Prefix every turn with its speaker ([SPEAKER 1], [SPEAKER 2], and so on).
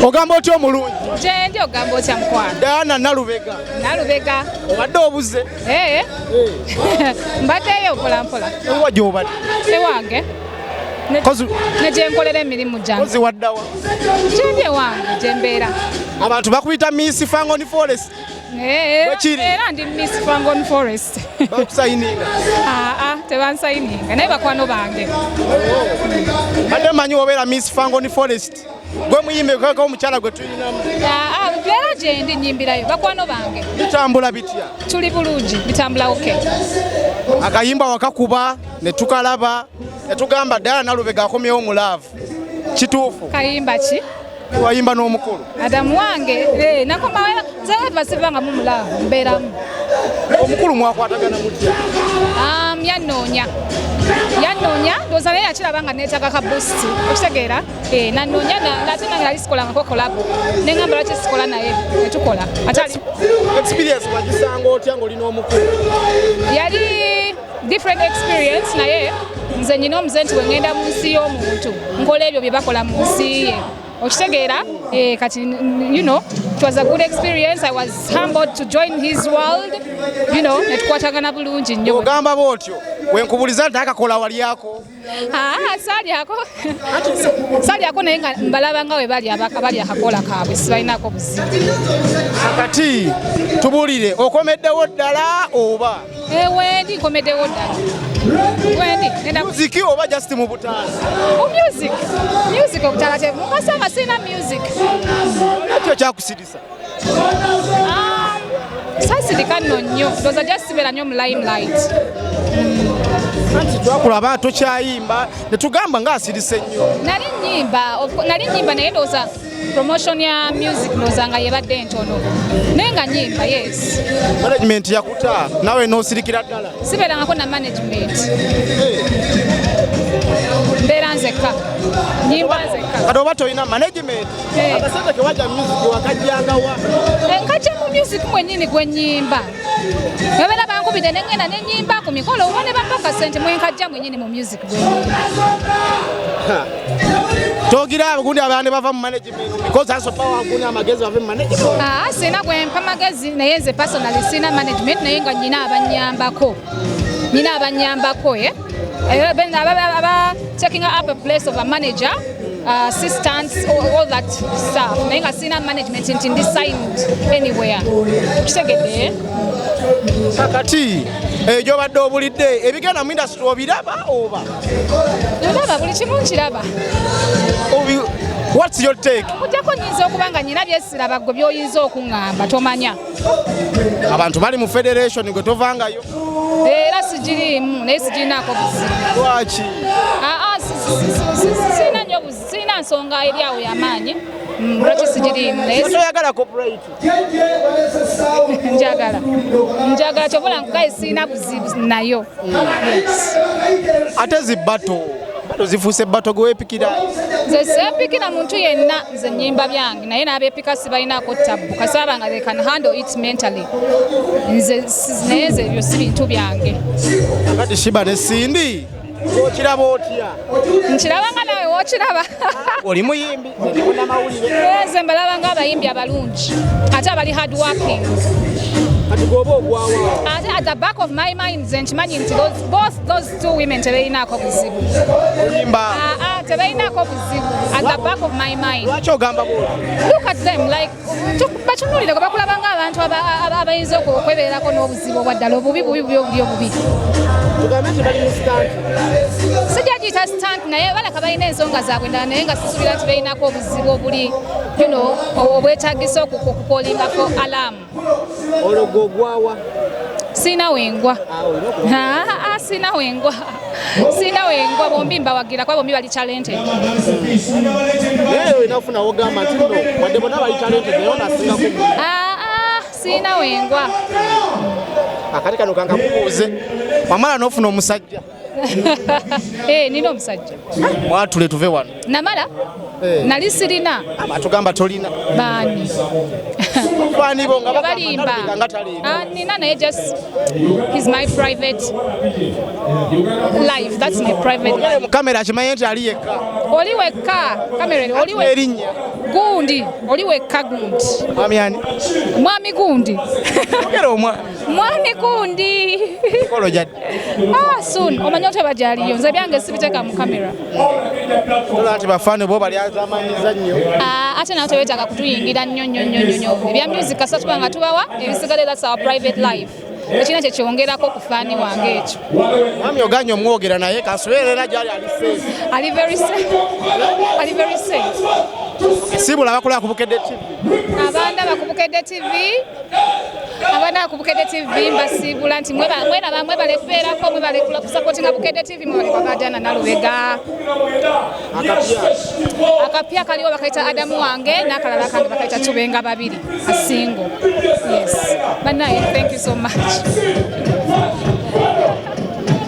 [SPEAKER 1] Ogamba otyo omulungi.
[SPEAKER 2] Je ndi ogamba otya mukwano.
[SPEAKER 1] Diananalubega.
[SPEAKER 2] Nalubega.
[SPEAKER 1] Obadde obuze.
[SPEAKER 2] Mbaddeyo mpola mpola.
[SPEAKER 1] Ewa gy'obadde.
[SPEAKER 2] Ewange. Ne gye nkolera emirimu gyange.
[SPEAKER 1] Kozi waddawa.
[SPEAKER 2] Gyendi ewange gye mbeera.
[SPEAKER 1] Abantu bakuyita Miss Fangone Forest.
[SPEAKER 2] Era ndi Miss Fangone Forest.
[SPEAKER 1] Bakusayininga.
[SPEAKER 2] Tebansayininga naye bakwano bange.
[SPEAKER 1] Ate manyi obeera Miss Fangone Forest. Gwe muyimbe kweko omukyala gwe tuyinamu.
[SPEAKER 2] Era gye ndi nyimbirayo bakwano bange.
[SPEAKER 1] Bitambula bitya?
[SPEAKER 2] Tuli bulungi bitambula oke.
[SPEAKER 1] Akayimba wakakuba ne tukalaba ne tugamba Diananalubega akomyewo omulaavu. Kituufu.
[SPEAKER 2] Kayimba ki?
[SPEAKER 1] Wayimba n'omukulu.
[SPEAKER 2] Adamu wange nakomawera zeva sivanga mu mulaavu mbeeramu.
[SPEAKER 1] Omukulu mwakwatagana mutya?
[SPEAKER 2] Yanoonya ndowooza naye yakiraba nga neetaaga ka boost okitegeera nanoonya ate nange nali sikolangako kolabo neŋŋamba lwaki sikola naye ne tukola.
[SPEAKER 1] Experience wagisanga otya ng'olina omukulu?
[SPEAKER 2] Yali different experience naye nze nyina omuze nti wengenda mu nsi y'omuntu nkola ebyo bye bakola mu nsi ye okitegeera kati it was a good experience. I was humbled to join his world ne tukwatagana bulungi nnyo.
[SPEAKER 1] Ogamba bw'otyo wenkubuliza nti akakola walyako?
[SPEAKER 2] Salyako naye nga mbalaba nga we bali akakola kaabwe sibalinako buzibu.
[SPEAKER 1] Kati tubuulire okomeddewo ddala oba?
[SPEAKER 2] Wendi nkomeddewo ddala.
[SPEAKER 1] Muziki oba just mu butaala?
[SPEAKER 2] Music obutaala te mukasanga sirina music.
[SPEAKER 1] Nakyo kyakusidisa?
[SPEAKER 2] Sasirika nno nnyo ndowooza just sibeera nnyo mu limelight.
[SPEAKER 1] Anti twakulaba tokyayimba ne tugamba ng'asirise nnyo.
[SPEAKER 2] Nali nnyimba naye ndowooza promotion ya music ndowooza nga yebadde ntono naye nga nnyimba yes.
[SPEAKER 1] Management yakuta nawe n'osirikira ddala?
[SPEAKER 2] Sibeerangako na management. Mbeera nzekka nnyimba nzekka.
[SPEAKER 1] Kati oba toyina management akasente ke wajja music wakajjangawa?
[SPEAKER 2] Nkajja mu music mwennyini gwe nnyimba babeera bankubidde ne ŋŋenda ne nnyimba ku mikolo oba ne bampa akasente mwenkajja mwennyini mu music gwe nnyimba.
[SPEAKER 1] Togira abagundi abandi bava mu management because aso power wagundi amagezi bava mu management?
[SPEAKER 2] Sina gwe mpa magezi naye nze personally sina management naye nga nnyina abanyambako aba taking up a place of a manager, assistants, all that stuff. Naye nga sina management nti ndi signed anywhere. Kitegedde?
[SPEAKER 1] Kati gy'obadde obulidde ebigenda mu industry obiraba oba?
[SPEAKER 2] Ndaba buli kimu nkiraba.
[SPEAKER 1] What's your take?
[SPEAKER 2] Kugyako nnyinza okuba nga nnyina byesiraba gwe by'oyinza okuŋŋamba tomanya.
[SPEAKER 1] Abantu bali mu federation gwe tovangayo?
[SPEAKER 2] Era sigiriimu naye sigirinaako buzibu.
[SPEAKER 1] Lwaki?
[SPEAKER 2] Sirina nsonga eri awo y'amaanyi lwaki sigiriimu.
[SPEAKER 1] Toyagala corporate?
[SPEAKER 2] Njagala kyobola nkugaye sirina buzibu nayo.
[SPEAKER 1] Ate zibbato zifuuse ebbato gwe weepikira?
[SPEAKER 2] Nze seepikira muntu yenna nze nnyimba byange naye n'abeepika sibalinaako ttabu kasaba nga they can handle it mentally. Naye nze ebyo si bintu byange.
[SPEAKER 1] Kati Shiba ne Sindi okiraba otya?
[SPEAKER 2] Nkiraba nga nawe wookiraba.
[SPEAKER 1] Oli muyimbi ndi munnamawulire?
[SPEAKER 2] Nze mbalaba ng'abayimbi abalungi ate abali hard working.
[SPEAKER 1] Kati gwoba ogwawa?
[SPEAKER 2] Ate at the back of my mind nze nkimanyi nti both those two women tebalinaako buzibu.
[SPEAKER 1] Oyimba?
[SPEAKER 2] Tebalinaako buzibu at the back of my mind.
[SPEAKER 1] Lwaki ogamba bw'otyo?
[SPEAKER 2] Look at them like batunuulire gwe bakulaba ng'abantu abayinza okwebeerako n'obuzibu obwaddala obubi.
[SPEAKER 1] Tugambe nti bali mu stunt?
[SPEAKER 2] Sijja giyita stunt naye baleka balina ensonga zaabwe ndala naye nga sisuubira nti balinako obuzibu obuli obwetaagisa okukolingako alamu.
[SPEAKER 1] Olwo gwawa?
[SPEAKER 2] Sina wengwa. Sina wengwa bombi mbawagira kwa bombi bali talented.
[SPEAKER 1] Leo inafuna ogamba nti no wadde bonna bali talented naye onasinga ku.
[SPEAKER 2] Sina wengwa.
[SPEAKER 1] Akati kano kankakubuuze wamala n'ofuna omusajja?
[SPEAKER 2] Nina omusajja.
[SPEAKER 1] Mwatule tuve wano.
[SPEAKER 2] Namala? Nali sirina.
[SPEAKER 1] Batugamba tolina.
[SPEAKER 2] Baani?
[SPEAKER 1] Baani bo nga
[SPEAKER 2] balimba. Nina naye just he's my private life. That's my private life.
[SPEAKER 1] Kamera akimanyi nti ali yekka.
[SPEAKER 2] Oli wekka. Kamera oli wekka.
[SPEAKER 1] Erinnya.
[SPEAKER 2] Gundi oli wekka gundi.
[SPEAKER 1] Mwami ani?
[SPEAKER 2] Mwami gundi.
[SPEAKER 1] Ogera omwa.
[SPEAKER 2] Mwami gundi.
[SPEAKER 1] Kolo jadde.
[SPEAKER 2] Soon omanyi otebajaliyo nze byange sibiteeka mu kamera.
[SPEAKER 1] Tola ati bafano bo bali azamanyiza nnyo.
[SPEAKER 2] Ate nawe tewetaaga kutuyingira nnyo. Ebya music kasa tuba nga tubawa ebisigale that's our private life. Ekina kyekyongerako ku faani wange ekyo.
[SPEAKER 1] Mwami oganya omwogera naye kaswerera gyali
[SPEAKER 2] ali very safe.
[SPEAKER 1] Sibula bakola kubukedde TV.
[SPEAKER 2] Abanda bakubukedde TV mbasibula nti mwena bale kubeerako mwebale kusupportinga Bukedde TV mwebale kwa diananalubega. Akapya kaliwo bakaita Adamu wange n'akalala kange bakaita Tubenga babiri a single. Yes. Banaye, thank you so much.